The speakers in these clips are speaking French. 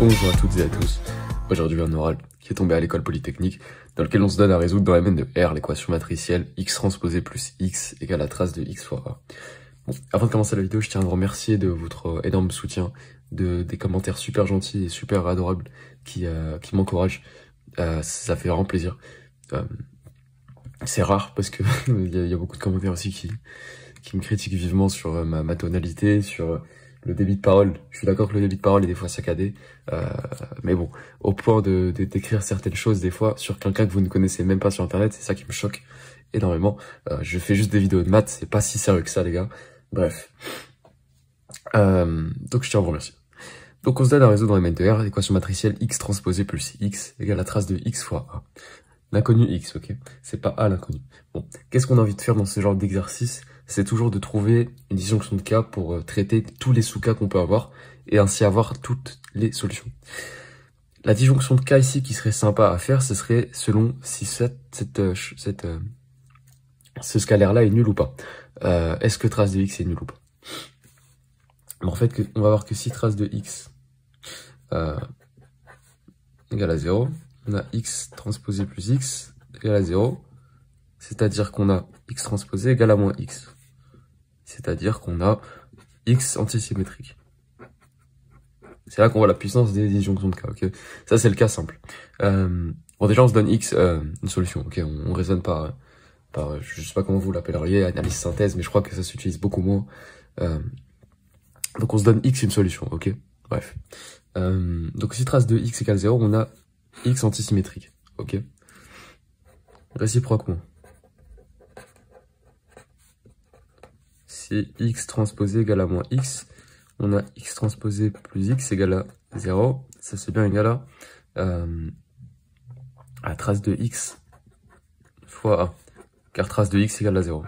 Bonjour à toutes et à tous. Aujourd'hui un oral qui est tombé à l'école polytechnique dans lequel on se donne à résoudre dans la domaine de R l'équation matricielle x transposée plus x égale la trace de x fois a. Bon, avant de commencer la vidéo, je tiens à vous remercier de votre énorme soutien, des commentaires super gentils et super adorables qui m'encouragent. Ça fait vraiment plaisir. C'est rare parce que il y a beaucoup de commentaires aussi qui me critiquent vivement sur ma tonalité, sur le débit de parole. Je suis d'accord que le débit de parole est des fois saccadé, mais bon, au point d'écrire certaines choses des fois sur quelqu'un que vous ne connaissez même pas sur internet, c'est ça qui me choque énormément. Je fais juste des vidéos de maths, c'est pas si sérieux que ça les gars. Bref. Donc je tiens à vous remercier. Donc on se donne à résoudre dans les domaine de R, l'équation matricielle x transposée plus x égale la trace de x fois a. L'inconnu x, ok? C'est pas a l'inconnu. Bon, qu'est-ce qu'on a envie de faire dans ce genre d'exercice? C'est toujours de trouver une disjonction de cas pour traiter tous les sous-cas qu'on peut avoir et ainsi avoir toutes les solutions. La disjonction de cas ici qui serait sympa à faire, ce serait selon si ce scalaire-là est nul ou pas. Est-ce que trace de x est nul ou pas? Mais en fait, on va voir que si trace de x égale à 0, on a x transposé plus x égale à 0, c'est-à-dire qu'on a x transposé égale à moins x. C'est-à-dire qu'on a x antisymétrique. C'est là qu'on voit la puissance des disjonctions de cas, ok? Ça, c'est le cas simple. Bon, déjà, on se donne x, une solution, ok? On raisonne par, je sais pas comment vous l'appelleriez, analyse synthèse, mais je crois que ça s'utilise beaucoup moins. Donc, on se donne x une solution, ok? Bref. Donc, si trace de x égale 0, on a x antisymétrique, ok? Réciproquement. Si x transposé égale à moins x, on a x transposé plus x égale à 0. Ça c'est bien égal à trace de x fois a, car trace de x égale à 0.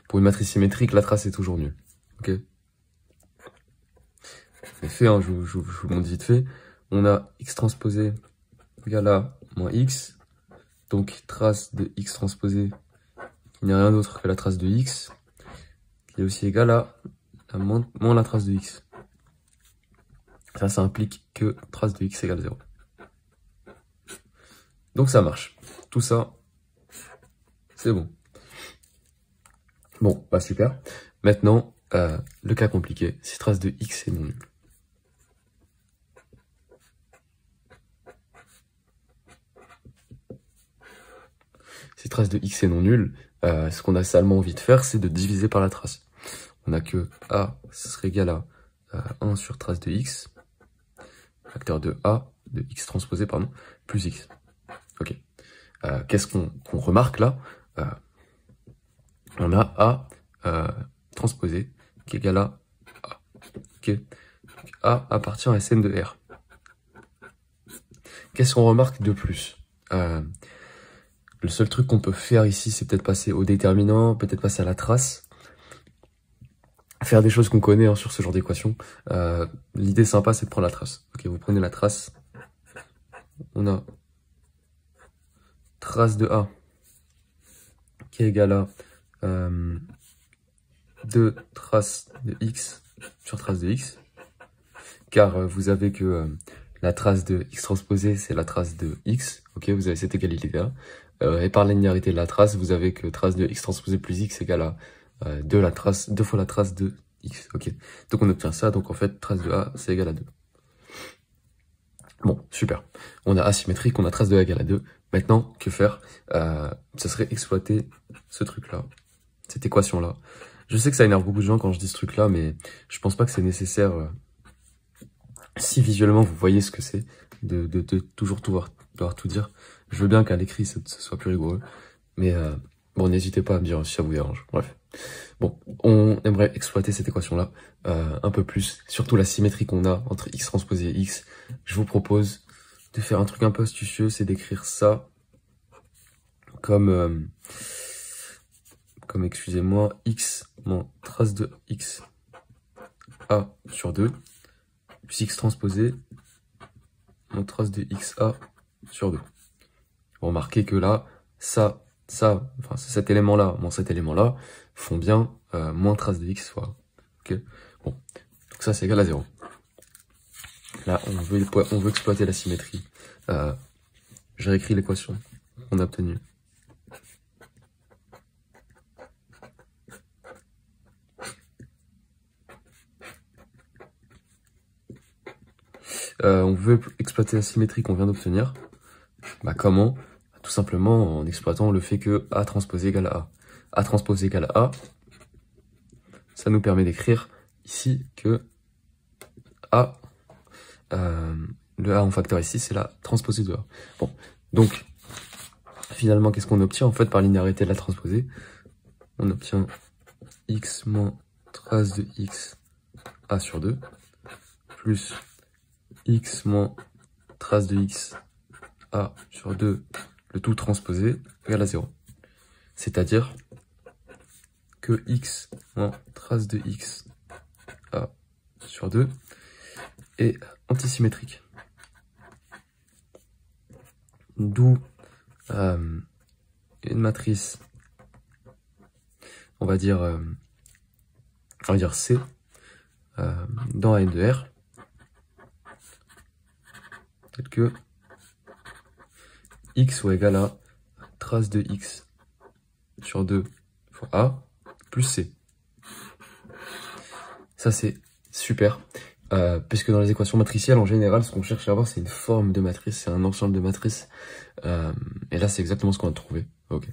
Pour une matrice symétrique, la trace est toujours nulle. Ok. C'est fait, hein, je vous le montre vite fait. On a x transposé égale à moins x. Donc trace de x transposé, qui n'est rien d'autre que la trace de x, qui est aussi égale à moins la trace de x. Ça implique que trace de x égale 0. Donc ça marche. Tout ça, c'est bon. Bon, bah super. Maintenant, le cas compliqué, si trace de x est non nul. Si trace de x est non nul, ce qu'on a salement envie de faire, c'est de diviser par la trace. On a que a, ce serait égal à 1 sur trace de x, facteur de a, de x transposé, pardon, plus x. Ok. Qu'est-ce qu'on remarque là? On a a transposé qui est égal à a. Ok. Donc, a appartient à Sn de R. Qu'est-ce qu'on remarque de plus? Le seul truc qu'on peut faire ici, c'est peut-être passer au déterminant, peut-être passer à la trace. Faire des choses qu'on connaît hein, sur ce genre d'équation. L'idée sympa, c'est de prendre la trace. Ok, vous prenez la trace. On a trace de A qui est égale à 2 traces de X sur trace de X. Car vous avez que la trace de X transposée, c'est la trace de X. Ok, vous avez cette égalité-là. Et par la linéarité de la trace, vous avez que trace de X transposée plus X égale à 2 fois la trace de x, ok. Donc on obtient ça, donc en fait, trace de a, c'est égal à 2. Bon, super. On a asymétrique, on a trace de a égale à 2. Maintenant, que faire? Ça serait exploiter ce truc-là, cette équation-là. Je sais que ça énerve beaucoup de gens quand je dis ce truc-là, mais je pense pas que c'est nécessaire, si visuellement vous voyez ce que c'est, de toujours devoir tout dire. Je veux bien qu'à l'écrit, ce soit plus rigoureux, mais bon, n'hésitez pas à me dire si ça vous dérange. Bref. Bon, on aimerait exploiter cette équation-là un peu plus, surtout la symétrie qu'on a entre x transposé et x. Je vous propose de faire un truc un peu astucieux, c'est d'écrire ça comme excusez-moi, x moins trace de x a sur 2, plus x transposé moins trace de x a sur 2. Vous remarquez que là, enfin cet élément-là, moins cet élément-là, font bien moins trace de x fois. Ok. Bon, donc ça c'est égal à 0. Là, on veut exploiter la symétrie. Je réécris l'équation qu'on a obtenue. On veut exploiter la symétrie qu'on vient d'obtenir. Bah comment? Tout simplement en exploitant le fait que A transposé égale à A. A transposé égale à A, ça nous permet d'écrire ici que A, le A en facteur ici, c'est la transposée de A. Bon, donc, finalement, qu'est-ce qu'on obtient? En fait, par linéarité de la transposée, on obtient x moins trace de x A sur 2, plus x moins trace de x A sur 2, le tout transposé, égale à 0. C'est-à-dire que x moins trace de x A sur 2 est antisymétrique. D'où une matrice, on va dire C, dans A n de R, tel que x soit égal à trace de x sur 2 fois A plus C. Ça c'est super, puisque dans les équations matricielles, en général, ce qu'on cherche à avoir, c'est une forme de matrice, c'est un ensemble de matrices. Et là, c'est exactement ce qu'on a trouvé. Ok.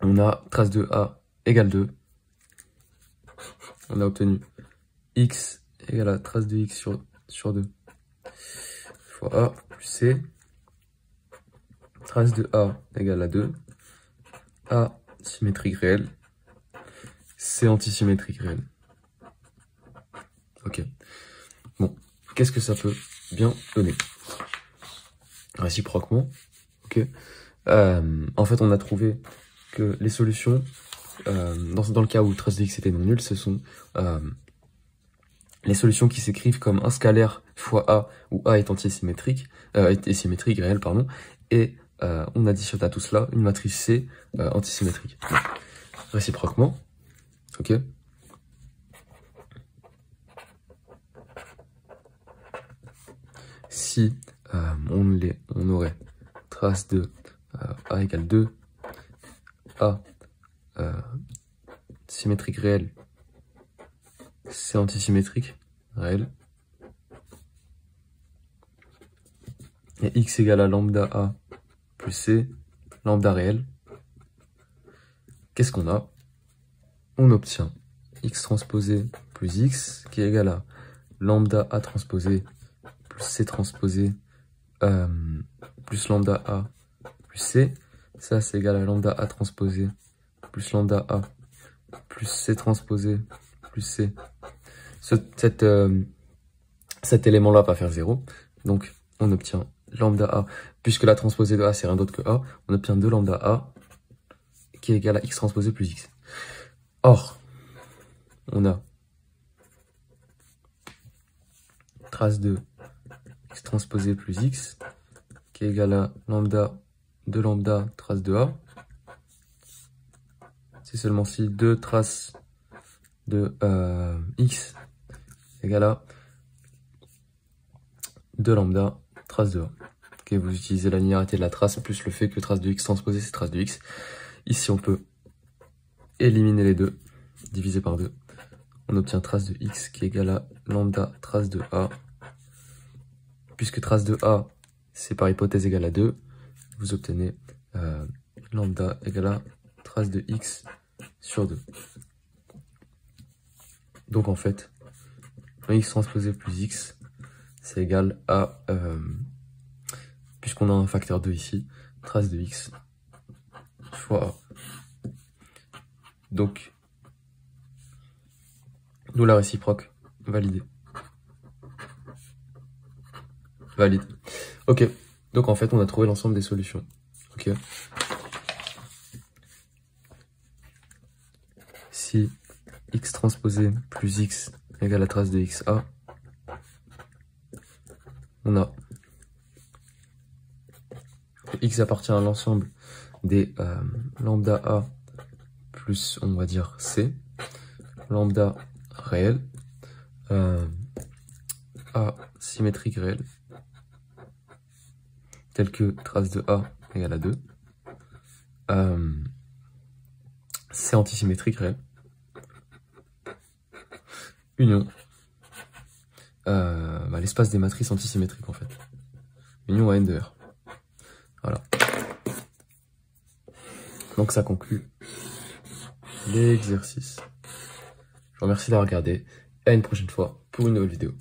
On a trace de A égale 2. On a obtenu x égale à trace de x sur 2 fois A plus C. Trace de A égale à 2. A symétrique réelle. C antisymétrique réelle. Ok. Bon, qu'est-ce que ça peut bien donner? Réciproquement, ok. En fait, on a trouvé que les solutions, dans le cas où trace de x était non nulle, ce sont les solutions qui s'écrivent comme un scalaire fois A, où A est antisymétrique, est symétrique réelle, pardon, et on additionne à tout cela une matrice C antisymétrique. Réciproquement, ok. Si on aurait trace de A égale 2, A symétrique réelle, C antisymétrique réel, et x égale à lambda A plus C, lambda réel, qu'est-ce qu'on a? On obtient x transposé plus x qui est égal à lambda A transposé plus C transposé plus lambda A plus C. Ça, c'est égal à lambda A transposé plus lambda A plus C transposé plus C. Cet élément-là va faire 0. Donc, on obtient lambda A, puisque la transposée de A, c'est rien d'autre que A, on obtient 2 lambda A qui est égal à x transposé plus x. Or, on a trace de x transposé plus x qui est égal à lambda de lambda trace de A. C'est seulement si 2 traces de x égale à 2 lambda trace de A. Ok, vous utilisez la linéarité de la trace plus le fait que trace de x transposée c'est trace de x. Ici on peut éliminer les deux, diviser par 2. On obtient trace de x qui est égal à lambda trace de A. Puisque trace de A c'est par hypothèse égale à 2, vous obtenez lambda égale à trace de x sur 2. Donc en fait, x transposé plus x, c'est égal à, puisqu'on a un facteur 2 ici, trace de x fois A. Donc, nous la réciproque, validée. Valide. Ok, donc en fait, on a trouvé l'ensemble des solutions. Ok. Si x transposé plus x égale à trace de xa, on a x appartient à l'ensemble des lambda a plus, on va dire, c, lambda réel, A symétrique réel, tel que trace de A égale à 2, C antisymétrique réel, union, l'espace des matrices antisymétriques en fait, union à n de R. Voilà. Donc ça conclut l'exercice. Je vous remercie d'avoir regardé et à une prochaine fois pour une nouvelle vidéo.